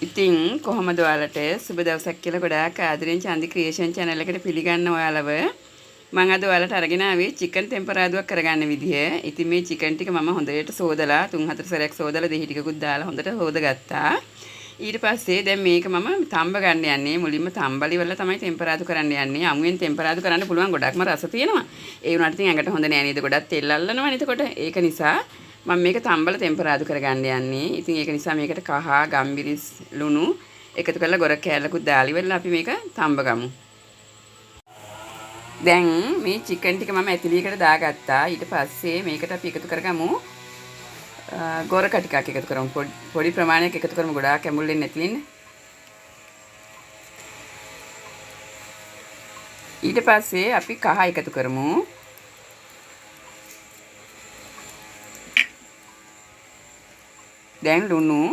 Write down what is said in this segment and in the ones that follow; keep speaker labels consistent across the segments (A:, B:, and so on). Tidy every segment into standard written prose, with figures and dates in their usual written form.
A: ඉතින් කොහොමද ඔයාලට සුබ දවසක් කියලා ගොඩාක් ආදරෙන් චන්දි ක්‍රියේෂන් channel එකට පිළිගන්න ඔයාලව. මම අද ඔයාලට අරගෙන ආවේ චිකන් ටෙම්පරාදුවක් කරගන්න විදිහ. ඉතින් මේ චිකන් ටික මම හොඳට සෝදලා 3-4 සැරයක් සෝදලා දෙහි ටිකකුත් දාලා හොඳට හොදගත්තා. ඊට පස්සේ දැන් මේක මම තම්බ ගන්න යන්නේ. මුලින්ම තම්බලි වල තමයි ටෙම්පරාදු කරන්න යන්නේ. අමුයෙන් ටෙම්පරාදු කරන්න පුළුවන් ගොඩක්ම රස තියෙනවා. ඒ වුණාට ඉතින් ඇඟට හොඳ නෑ නේද? ගොඩක් තෙල් අල්ලනවනේ එතකොට. ඒක නිසා මම මේක තම්බල ටෙම්පරාදු කරගන්න යන්නේ. ඉතින් ඒක නිසා මේකට කහ, ගම්බිරිස්, ලුණු එකතු කරලා ගොර කෑල්ලකුත් දාලා ඉවරලා අපි මේක තම්බ ගමු. දැන් මේ චිකන් ටික මම ඇතිලියකට දාගත්තා. ඊට පස්සේ මේකට අපි එකතු කරගමු ගොරක ටිකක් එකතු කරමු. පොඩි ප්‍රමාණයක් එකතු කරමු. ගොඩාක් ඇඹුල් වෙන්නේ නැති වෙන්න. ඊට පස්සේ අපි කහ එකතු කරමු. දැන් ලුණු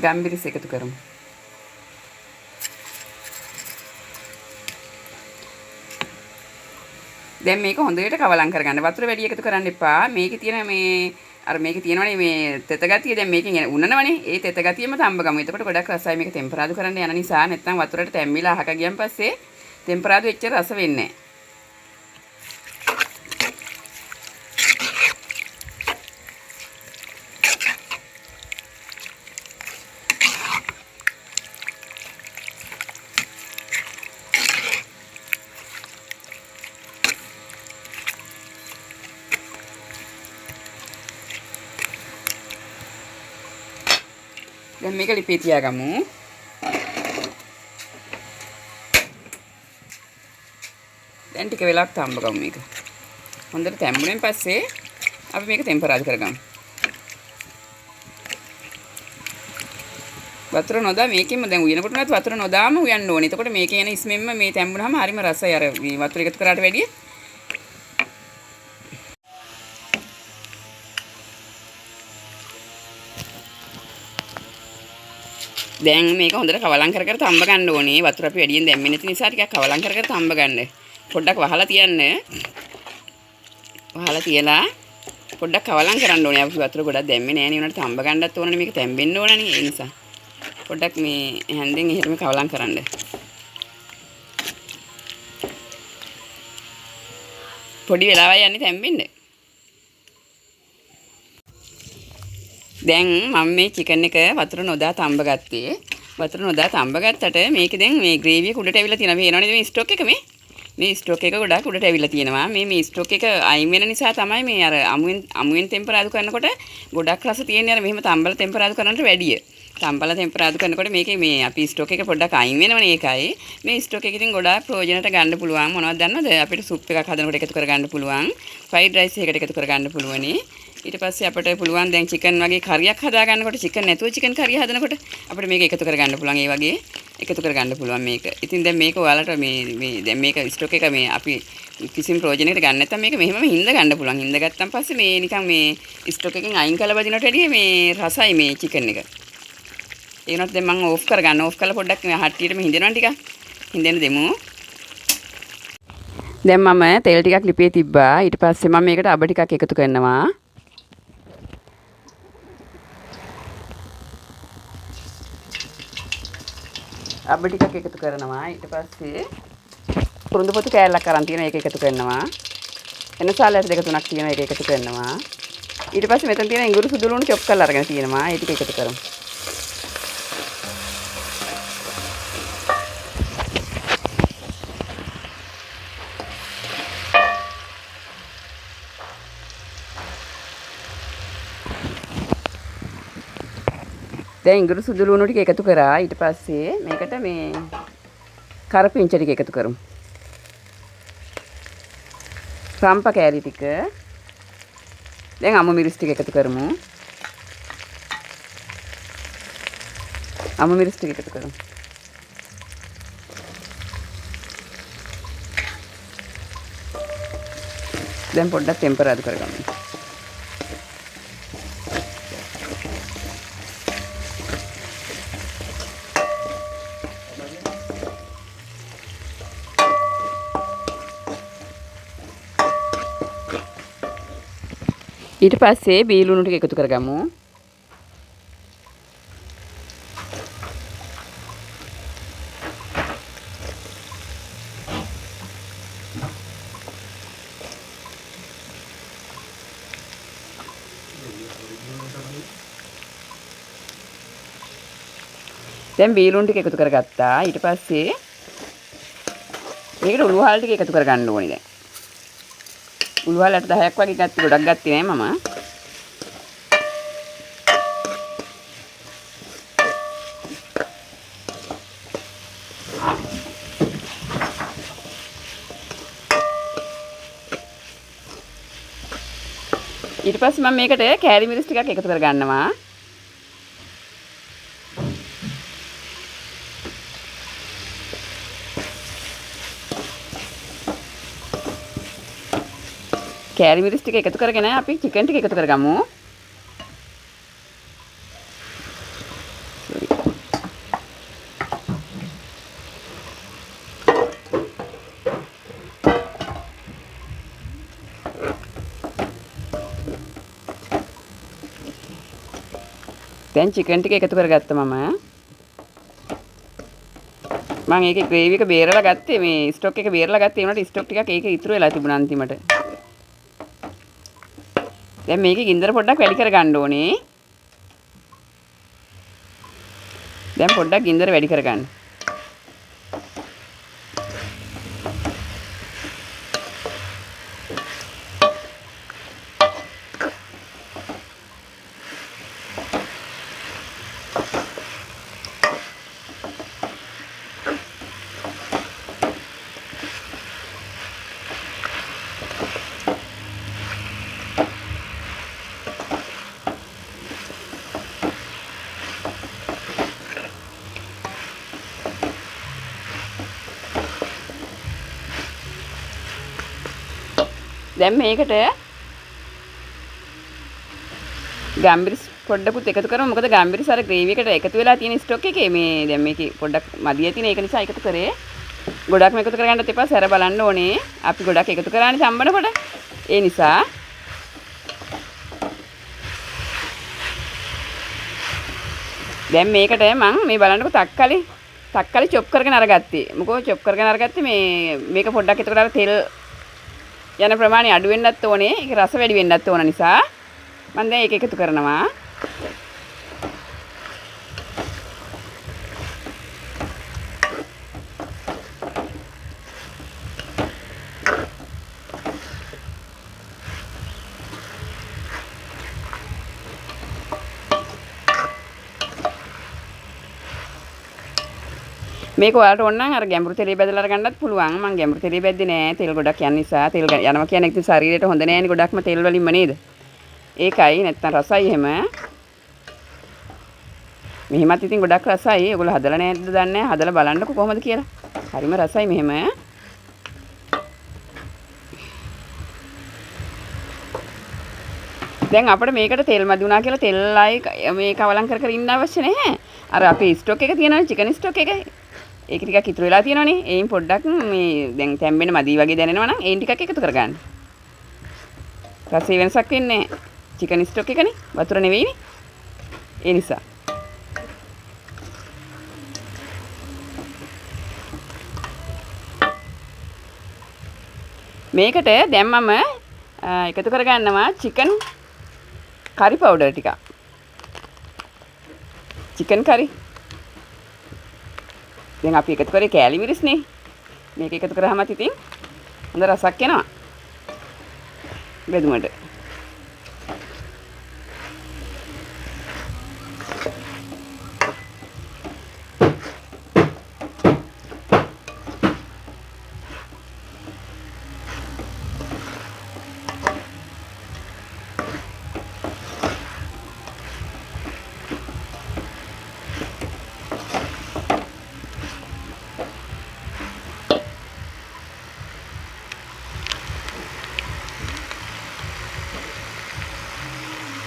A: ගම්බිරිස් එකතු කරමු. දැන් මේක හොඳට කවලම් කරගන්න. වතුර වැඩි එකතු කරන්න එපා. මේකේ තියෙන මේ අර මේකේ තියෙනවනේ මේ තෙත ගතිය දැන් මේකෙන් උනනවනේ. ඒ තෙත ගතියම තම්බ ගමු. එතකොට ගොඩක් රසයි මේක ටෙම්පරාදු කරන්න යන නිසා. නැත්නම් වතුරට තැම්බිලා අහක ගියන් පස්සේ ටෙම්පරාදු එච්චර රස වෙන්නේ නැහැ. දැන් මේක ලිපේ තියාගමු. දැන් ටික වෙලාවක් තම්බ ගමු මේක. හොඳට තැම්බුණෙන් පස්සේ අපි මේක ටෙම්පරාදු කරගමු. වතුර නොදා මේකෙන්ම දැන් උයනකොට නැත් වතුර නොදාම උයන්න ඕනේ. එතකොට මේකේ එන ඉස්මෙන්ම මේ තැම්බුනහම හරිම රසයි. අර මේ වතුර එකතු කරාට වැඩිය දැන් මේක හොඳට කවලම් කර කර තම්බ ගන්න ඕනේ. වතුර අපි වැඩියෙන් දැම්මේ නැති නිසා ටිකක් කවලම් කර කර තම්බ ගන්න. පොඩ්ඩක් වහලා තියන්න. වහලා තියලා පොඩ්ඩක් කවලම් කරන්න ඕනේ. අපි වතුර ගොඩක් දැම්මේ නැහැ නේ. උනට තම්බ ගන්නත් ඕනනේ. මේක තැම්බෙන්න ඕනනේ. ඒ නිසා පොඩ්ඩක් මේ හැන්දෙන් එහෙටම කවලම් කරන්න. පොඩි වෙලාවයි යන්නේ තැම්බෙන්න. දැන් මම මේ චිකන් එක වතුර නොදා තම්බ ගත්තේ. වතුර නොදා තම්බ ගත්තට මේක දැන් මේ ග්‍රේවි එක උඩට ඇවිල්ලා තියෙනවා. පේනවනේ මේ ස්ටොක් එක මේ. මේ ස්ටොක් එක ගොඩක් උඩට ඇවිල්ලා තියෙනවා. මේ ස්ටොක් එක අයින් වෙන නිසා තමයි මේ අර අමුවෙන් ටෙම්පරාදු කරනකොට ගොඩක් රස තියෙන්නේ අර මෙහෙම තම්බල ටෙම්පරාදු කරනට වැඩිය. තම්බල ටෙම්පරාදු කරනකොට මේකේ මේ අපි ස්ටොක් එක පොඩ්ඩක් අයින් වෙනවනේ ඒකයි. මේ ස්ටොක් එක ඉතින් ගොඩාක් ප්‍රයෝජනට ගන්න පුළුවන්. මොනවද දන්නවද? අපිට සුප් එකක් හදනකොට එකතු කරගන්න පුළුවන්. ෆ්‍රයිඩ් රයිස් එකකට එකතු කරගන්න පුළුවනි. ඊට පස්සේ අපිට පුළුවන් දැන් චිකන් වගේ කරියක් හදා ගන්නකොට චිකන් නැතුව චිකන් කරිය හදනකොට අපිට මේක එකතු කරගන්න පුළුවන්. ඒ වගේ එකතු කරගන්න පුළුවන් මේක. ඉතින් දැන් මේක ඔයාලට මේ දැන් මේක ස්ටොක් එක මේ අපි කිසිම ප්‍රයෝජනයකට ගන්න නැත්නම් මේක මෙහෙමම හින්ද ගන්න පුළුවන්. හින්ද ගත්තන් පස්සේ මේ නිකන් මේ ස්ටොක් එකෙන් අයින් කළ බදිනට වැඩිය මේ රසයි මේ චිකන් එක. ඒ වුණාට දැන් මම ඕෆ් කරගන්න. ඕෆ් කරලා පොඩ්ඩක් මේ හට්ටියටම හින්දෙනවා ටිකක්. හින්දෙන්න දෙමු. දැන් මම තෙල් ටිකක් ලිපේ තිබ්බා. ඊට පස්සේ මම මේකට අබ ටිකක් එකතු කරනවා. අබ ටිකක් එකතු කරනවා. ඊට පස්සේ කුරුඳු පොතු කෑල්ලක් අරන් තියෙන ඒක එකතු කරනවා. එනසාලයට දෙක තුනක් තියෙන ඒක එකතු කරනවා. ඊට පස්සේ මෙතන තියෙන ඉඟුරු සුදු ලුණු චොප් කරලා අරගෙන තියෙනවා. ඒ ටික එකතු කරමු. දැන් ඉඟුරු සුදු ලුණු ටික එකතු කරා. ඊට පස්සේ මේකට මේ කරපිංච ටික එකතු කරමු. රම්ප කෑලි ටික. දැන් අමු මිරිස් ටික එකතු කරමු. අමු මිරිස් ටික එකතු කරමු. දැන් පොඩ්ඩක් ටෙම්පරාදු කරගමු. ඊට පස්සේ බීලුණු ටික එකතු කරගමු. දැන් බීලුණු ටික එකතු කරගත්තා. ඊට පස්සේ මේකට උළු වහල් ටික එකතු කරගන්න ඕනේ දැන්. උළු වහල් 10ක් වගේ ගත්තා. ගොඩක් ගත්තේ නෑ මම. ඊට පස්සේ මම මේකට කෑලි මිරිස් ටිකක් එකතු කරගන්නවා. කෑලි මිරිස් ටික එකතු කරගෙන අපි චිකන් ටික එකතු කරගමු. දැන් චිකන් ටික එකතු කරගත්තා මම. මම ඒකේ ග්‍රේවි එක බේරලා ගත්තේ මේ ස්ටොක් එක බේරලා ගත්තේ. ඒ වුණාට ස්ටොක් ටිකක් ඒකේ ඉතුරු වෙලා තිබුණා අන්තිමට. දැන් මේකේ ගින්දර පොඩ්ඩක් වැඩි කරගන්න ඕනේ. දැන් පොඩ්ඩක් ගින්දර වැඩි කරගන්න. දැන් මේකට ගම්බිරිස් පොඩ්ඩකුත් එකතු කරමු. මොකද ගම්බිරිස් අර ග්‍රේවි එකට එකතු වෙලා තියෙන ස්ටොක් එකේ මේ දැන් මේකේ පොඩ්ඩක් මදිය තියෙන. ඒක නිසා එකතු කරේ. ගොඩක්ම එකතු කරගන්නත් එපා. සැර බලන්න ඕනේ. අපි ගොඩක් එකතු කරානේ සම්බනකොට. ඒ නිසා දැන් මේකට මම මේ බලන්නකො තක්කාලි චොප් කරගෙන අරගත්තේ. මොකෝ චොප් කරගෙන අරගත්තේ මේක පොඩ්ඩක් එතකොට අර තෙල් යන ප්‍රමාණය අඩු වෙන්නත් ඕනේ. ඒක රස වැඩි වෙන්නත් ඕන නිසා මම දැන් ඒක එකතු කරනවා. මේක ඔයාලට ඕන නම් අර ගැඹුරු තෙලේ බැදලා අරගන්නත් පුළුවන්. මම ගැඹුරු තෙලේ බැද්දේ නෑ. තෙල් ගොඩක් යන නිසා. තෙල් යනවා කියන්නේ ඉතින් ශරීරයට හොඳ නෑනේ ගොඩක්ම තෙල් වලින්ම නේද? ඒකයි නැත්තම් රසයි එහෙම. මෙහෙමත් ඉතින් ගොඩක් රසයි. ඒගොල්ලෝ හදලා නැද්ද දන්නේ නෑ. හදලා බලන්නකො කොහොමද කියලා. හරිම රසයි මෙහෙම. දැන් අපිට මේකට තෙල් මදි වුණා කියලා තෙල් ආයි මේක අවලං කර ඉන්න අවශ්‍ය නැහැ. අර අපේ ස්ටොක් එක තියෙනවනේ චිකන් ස්ටොක් එක. ඒක ටිකක් ඉතුරු වෙලා තියෙනවනේ. ඒයින් පොඩ්ඩක් මේ දැන් තැම්බෙන මදි වගේ දැනෙනවා නම් ඒයින් ටිකක් එකතු කරගන්න. රසයේ වෙනසක් වෙන්නේ නැහැ. චිකන් ස්ටොක් එකනේ. වතුර නෙවෙයිනේ. ඒ නිසා. මේකට දැන් මම එකතු කරගන්නවා චිකන් curry powder ටිකක්. chicken curry. දැන් අපි එකතු කරේ කෑලි මිරිස්නේ. මේක එකතු කරාම ඉතින් හොඳ රසක් එනවා. බෙදුමට.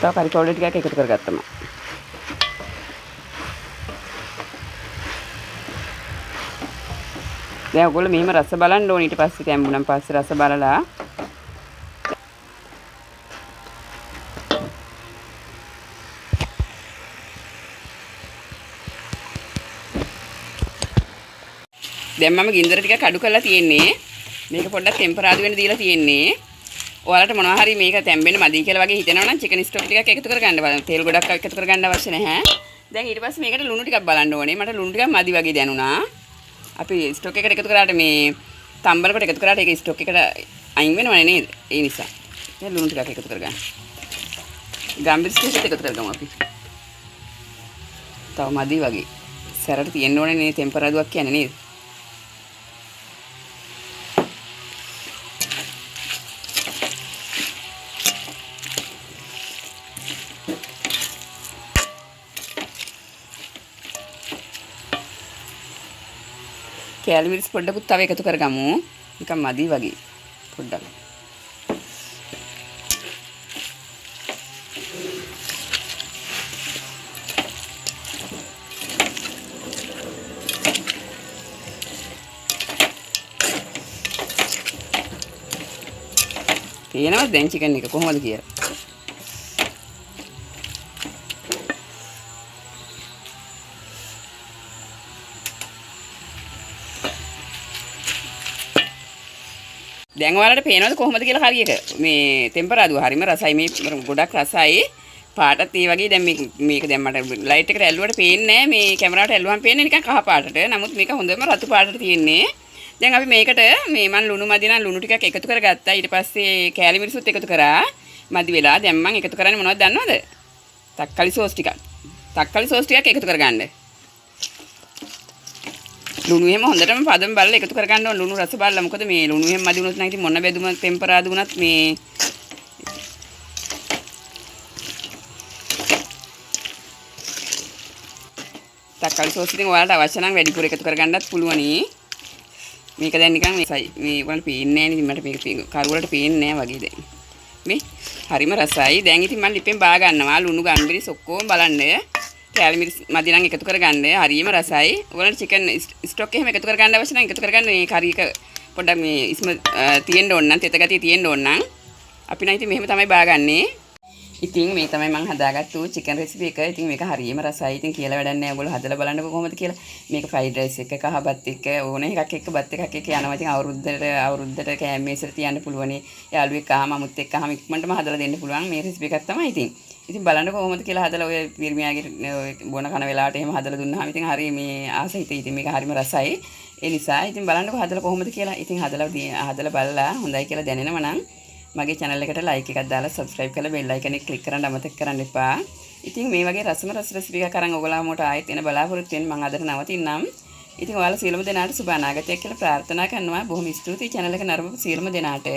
A: තව curry powder ටිකක් එකතු කරගත්තම. දැන් ඔයගොල්ලෝ මෙහෙම රස බලන්න ඕනේ. ඊට පස්සේ තැම්බුනන් පස්සේ රස බලලා දැන් මම ගින්දර ටිකක් අඩු කරලා තියෙන්නේ. මේක පොඩ්ඩක් ටෙම්පරාදු වෙන්න දීලා තියෙන්නේ. ඔයාලට මොනවා හරි මේක තැම්බෙන්න මදි කියලා වගේ හිතෙනවා නම් චිකන් ස්ටොක් ටිකක් එකතු කරගන්න බලන්න. තෙල් ගොඩක් එකතු කරගන්න අවශ්‍ය නැහැ. දැන් ඊට පස්සේ මේකට ලුණු ටිකක් බලන්න ඕනේ. මට ලුණු ටිකක් මදි වගේ දැනුණා. අපි ස්ටොක් එකට එකතු කරාට මේ තම්බලකට එකතු කරාට ඒක ස්ටොක් එකට අයින් වෙනවනේ නේද? ඒ නිසා. දැන් ලුණු ටිකක් එකතු කරගන්න. ගම්බිරිස් ටිකක් එකතු කරගමු අපි. තව මදි වගේ. සැරට තියෙන්න ඕනේ නේ ටෙම්පරාදුවක් කියන්නේ නේද? කෑලි මිරිස් පොඩ්ඩකුත් තව එකතු කරගමු. නිකන් මදි වගේ. පොඩ්ඩක්. පේනවද දැන් චිකන් එක කොහොමද කියලා? දැන් ඔයාලට පේනවද කොහොමද කියලා හරියට මේ ටෙම්පරාදුව හරිම රසයි මේ ගොඩක් රසයි පාටත් ඒ වගේ දැන් මේක දැන් මට ලයිට් එකට ඇල්ලුවට පේන්නේ නැහැ මේ කැමරාවට ඇල්ලුවම පේන්නේ නිකන් කහ පාටට නමුත් මේක හොඳම රතු පාටට තියෙන්නේ දැන් අපි මේකට මේ මන් ලුණු මදි නම් ලුණු ටිකක් එකතු කරගත්තා ඊට පස්සේ කෑලි මිරිසුත් එකතු කරා මදි වෙලා දැන් මම එකතු කරන්නේ මොනවද දන්නවද තක්කාලි සෝස් ටිකක් එකතු කරගන්න ලුණු එහෙම හොඳටම පදම බලලා එකතු කරගන්න ඕන ලුණු රස බලලා මොකද මේ ලුණු එහෙම මදි වුණොත් නම් ඉතින් මොන බෙදුම ටෙම්පරාදු වුණත් මේ තක්කාලි සෝස් ඉතින් ඔයාලට අවශ්‍ය නම් වැඩිපුර එකතු කරගන්නත් පුළුවනි මේක දැන් නිකන් මේ වලට පේන්නේ නැහැ නේ මට මේක කරු වලට පේන්නේ නැහැ වගේ දැන් මේ හරිම රසයි දැන් ඉතින් මම ලිපෙන් බා ගන්නවා ලුණු ගම්බිරිස් ඔක්කොම බලන්න කෑලි මිරිස් මදි නම් එකතු කරගන්න හරිම රසයි ඔයාලට චිකන් ස්ටොක් එහෙම එකතු කරගන්න අවශ්‍ය නම් එකතු කරගන්න මේ කරි එක පොඩ්ඩක් මේ ඉස්ම තියෙන්න ඕන නම් තෙත ගතිය තියෙන්න ඕන නම් අපි නම් ඉතින් මෙහෙම තමයි බාගන්නේ ඉතින් මේ තමයි මම හදාගත්තු චිකන් රෙසිපි එක. ඉතින් මේක හරියම රසයි. ඉතින් කියලා වැඩක් නැහැ. ඔයගොල්ලෝ හදලා බලන්නකෝ කොහොමද කියලා. මේක ෆ්‍රයිඩ් රයිස් එක කහ බත් එක්ක ඕන එකක් එක්ක බත් එකක් එක්ක යනවා. ඉතින් අවුරුද්දට කෑම මේසෙට තියන්න පුළුවනි. යාළුවෙක් ආවම අමුත් එක්කම ඉක්මනටම හදලා දෙන්න පුළුවන්. මේ රෙසිපි එකක් තමයි ඉතින්. ඉතින් බලන්නකෝ කොහොමද කියලා හදලා ඔය පිරිමියාගේ බොන කන වෙලාවට එහෙම හදලා දුන්නාම ඉතින් හරිය මේ ආස හිතේ. ඉතින් මේක හරියම රසයි. ඒ නිසා ඉතින් බලන්නකෝ හදලා කොහොමද කියලා. ඉතින් හදලා බලලා හොඳයි කියලා දැනෙනවා නම් මගේ channel එකට like එකක් දාලා subscribe කරලා bell icon එක click කරන්න අමතක කරන්න එපා. ඉතින් මේ වගේ රසම රෙසිපි එකක් අරන් ඔයගොල්ලෝමට ආයෙත් එන බලාපොරොත්තු වෙන මම අදට නවතින්නම්. ඉතින් ඔයාලා සියලුම දෙනාට සුබ අනාගතයක් කියලා ප්‍රාර්ථනා කරනවා. බොහොම ස්තුතියි channel එක නරඹපු සියලුම දෙනාට.